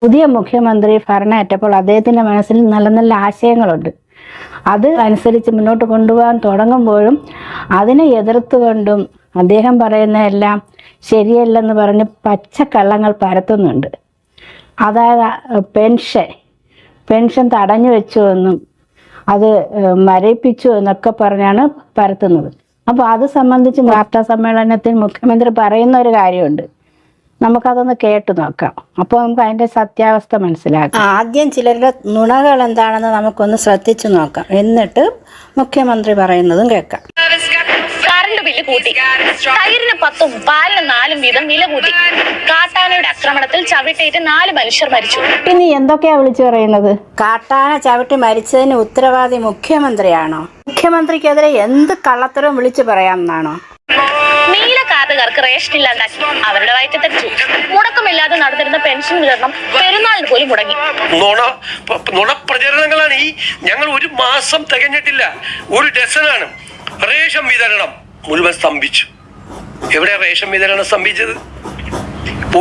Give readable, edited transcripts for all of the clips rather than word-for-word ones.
പുതിയ മുഖ്യമന്ത്രി ഭരണമേറ്റപ്പോൾ അദ്ദേഹത്തിൻ്റെ മനസ്സിൽ നല്ല നല്ല ആശയങ്ങളുണ്ട്. അത് അനുസരിച്ച് മുന്നോട്ട് കൊണ്ടുപോകാൻ തുടങ്ങുമ്പോഴും അതിനെ എതിർത്തുകൊണ്ടും അദ്ദേഹം പറയുന്നതെല്ലാം ശരിയല്ലെന്ന് പറഞ്ഞ് പച്ചക്കള്ളങ്ങൾ പരത്തുന്നുണ്ട്. അതായത് പെൻഷൻ തടഞ്ഞു വെച്ചു എന്നും അത് മരവിപ്പിച്ചു എന്നൊക്കെ പറഞ്ഞാണ് പരത്തുന്നത്. അപ്പോൾ അത് സംബന്ധിച്ച് വാർത്താ സമ്മേളനത്തിൽ മുഖ്യമന്ത്രി പറയുന്ന ഒരു കാര്യമുണ്ട്. നമുക്കതൊന്ന് കേട്ടു നോക്കാം. അപ്പോൾ നമുക്ക് അതിൻ്റെ സത്യാവസ്ഥ മനസ്സിലാക്കാം. ആദ്യം ചിലരുടെ നുണകൾ എന്താണെന്ന് നമുക്കൊന്ന് ശ്രദ്ധിച്ചു നോക്കാം. എന്നിട്ട് മുഖ്യമന്ത്രി പറയുന്നതും കേൾക്കാം. കറണ്ട് ബില്ല് കൂട്ടി, തൈരിന് 10ഉം പാലിന് 4ഉം വീതം വില കൂട്ടി, കാട്ടാനയുടെ ആക്രമണത്തിൽ ചവിട്ടേറ്റ് 4 മനുഷ്യർ മരിച്ചു. ഇനി എന്തൊക്കെയാ വിളിച്ചു പറയുന്നത്? കാട്ടാന ചവിട്ടി മരിച്ചതിന് ഉത്തരവാദി മുഖ്യമന്ത്രിയാണോ? മുഖ്യമന്ത്രിക്കെതിരെ എന്ത് കള്ളത്തരവും വിളിച്ചു പറയാമെന്നാണോ? നീല കാർഡുകാർക്ക് റേഷൻ ഇല്ലാണ്ടാക്കി, അവരുടെ വയറ്റി തെറിച്ചു. മുടക്കമില്ലാതെ നടന്നിരുന്ന പെൻഷൻ വിതരണം പെരുന്നാളിന് പോലും മുടങ്ങി. നുണപ്രചരണങ്ങളാണ് ഈ. ഞങ്ങൾ ഒരു മാസം തികഞ്ഞിട്ടില്ല, ഒരു ഡസനാണ് റേഷൻ വിതരണം മുഴുവൻ സ്തംഭിച്ചു. എവിടെ റേഷൻ വിതരണം സ്തംഭിച്ചത്?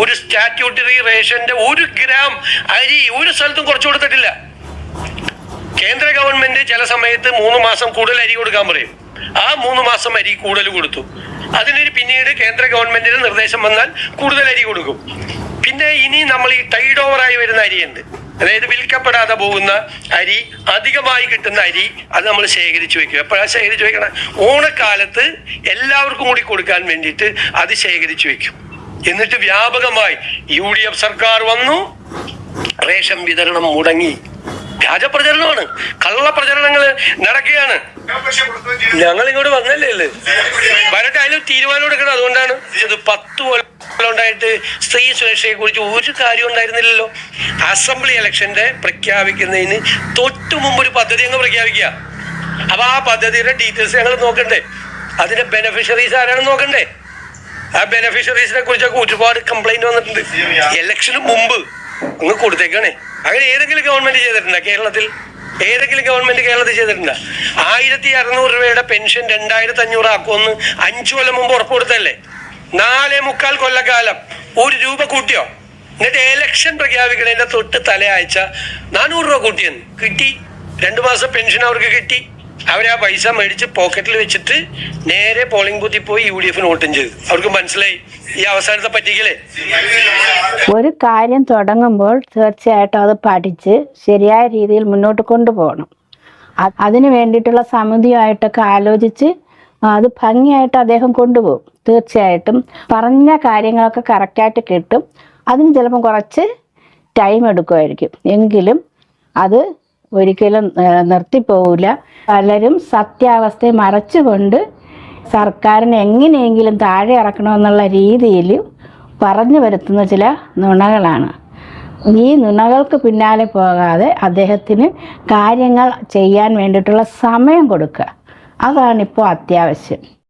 ഒരു സ്റ്റാറ്റ്യൂട്ടറി റേഷന്റെ 1 ഗ്രാം അരി ഒരു സ്ഥലത്തും കുറച്ചു കൊടുത്തിട്ടില്ല. കേന്ദ്ര ഗവൺമെന്റ് ചില സമയത്ത് 3 മാസം കൂടുതൽ അരി കൊടുക്കാൻ പറയും. ആ 3 മാസം അരി കൂടുതൽ കൊടുത്തു. അതിനൊരു പിന്നീട് കേന്ദ്ര ഗവൺമെന്റിന് നിർദ്ദേശം വന്നാൽ കൂടുതൽ അരി കൊടുക്കും. പിന്നെ ഇനി നമ്മൾ ഈ ടൈഡ് ഓവറായി വരുന്ന അരിയുണ്ട്, അതായത് വിൽക്കപ്പെടാതെ പോകുന്ന അരി, അധികമായി കിട്ടുന്ന അരി, അത് നമ്മൾ ശേഖരിച്ചു വെക്കും. എപ്പോഴാണ് ശേഖരിച്ചു വെക്കണം? ഓണക്കാലത്ത് എല്ലാവർക്കും കൂടി കൊടുക്കാൻ വേണ്ടിയിട്ട് അത് ശേഖരിച്ചു വെക്കും. എന്നിട്ട് വ്യാപകമായി UDF സർക്കാർ വന്നു, റേഷൻ വിതരണം മുടങ്ങി. വ്യാജപ്രചരണമാണ്, കള്ളപ്രചരണങ്ങൾ നടക്കുകയാണ്. ഞങ്ങൾ ഇങ്ങോട്ട് വന്നല്ലേ വരട്ടെ, അതിന് തീരുമാനം എടുക്കണം. അതുകൊണ്ടാണ് ഇത് 10 കൊല്ലം ഉണ്ടായിട്ട് സ്ത്രീ സുരക്ഷയെ കുറിച്ച് ഒരു കാര്യം ഉണ്ടായിരുന്നില്ലല്ലോ. അസംബ്ലി ഇലക്ഷന്റെ പ്രഖ്യാപിക്കുന്നതിന് തൊട്ട് മുമ്പ് ഒരു പദ്ധതി അങ്ങ് പ്രഖ്യാപിക്കുക. അപ്പൊ ആ പദ്ധതിയുടെ ഡീറ്റെയിൽസ് ഞങ്ങൾ നോക്കണ്ടേ? അതിന്റെ ബെനിഫിഷ്യറീസ് ആരാണെന്ന് നോക്കണ്ടേ? ആ ബെനിഫിഷ്യറീസിനെ കുറിച്ചൊക്കെ ഒരുപാട് കംപ്ലൈന്റ് വന്നിട്ടുണ്ട്. ഇലക്ഷന് മുമ്പ് അങ്ങ് കൊടുത്തേക്കാണേ. അങ്ങനെ ഏതെങ്കിലും ഗവൺമെന്റ് ചെയ്തിട്ടുണ്ടോ കേരളത്തിൽ? ഏതെങ്കിലും ഗവൺമെന്റ് കേരളത്തിൽ ചെയ്തിട്ടുണ്ടോ? 1600 രൂപയുടെ പെൻഷൻ 2500 ആക്കുമെന്ന് 5 കൊല്ലം മുമ്പ് ഉറപ്പ് കൊടുത്തല്ലേ? 4.25 കൊല്ലക്കാലം 1 രൂപ കൂട്ടിയോ? എന്നിട്ട് ഇലക്ഷൻ പ്രഖ്യാപിക്കണതിന്റെ തൊട്ട് തലയാഴ്ച 400 രൂപ കൂട്ടിയെന്ന് കിട്ടി. 2 മാസം പെൻഷൻ അവർക്ക് കിട്ടി. അവരെ ആ പൈസ മേടിച്ച് പോക്കറ്റിൽ വെച്ചിട്ട് നേരെ പോളിംഗ് ബൂത്തിൽ പോയി UDF വോട്ടും ചെയ്തു. അവർക്ക് മനസ്സിലായി ഈ അവസാനത്തെ പറ്റിക്കലേ. ഒരു കാര്യം തുടങ്ങുമ്പോൾ തീർച്ചയായിട്ടും അത് പഠിച്ച് ശരിയായ രീതിയിൽ മുന്നോട്ട് കൊണ്ടുപോകണം. അതിന് വേണ്ടിയിട്ടുള്ള സമിതിയായിട്ടൊക്കെ ആലോചിച്ച് അത് ഭംഗിയായിട്ട് അദ്ദേഹം കൊണ്ടുപോകും. തീർച്ചയായിട്ടും പറഞ്ഞ കാര്യങ്ങളൊക്കെ കറക്റ്റായിട്ട് കിട്ടും. അതിന് ചിലപ്പം കുറച്ച് ടൈം എടുക്കുമായിരിക്കും, എങ്കിലും അത് ഒരിക്കലും നിർത്തിപ്പോവില്ല. പലരും സത്യാവസ്ഥയെ മറച്ചുകൊണ്ട് സർക്കാരിനെ എങ്ങനെയെങ്കിലും താഴെ ഇറക്കണമെന്നുള്ള രീതിയിൽ പറഞ്ഞു വരുത്തുന്ന ചില നുണകളാണ്. ഈ നുണകൾക്ക് പിന്നാലെ പോകാതെ അദ്ദേഹത്തിന് കാര്യങ്ങൾ ചെയ്യാൻ വേണ്ടിയിട്ടുള്ള സമയം കൊടുക്കുക. അതാണിപ്പോൾ അത്യാവശ്യം.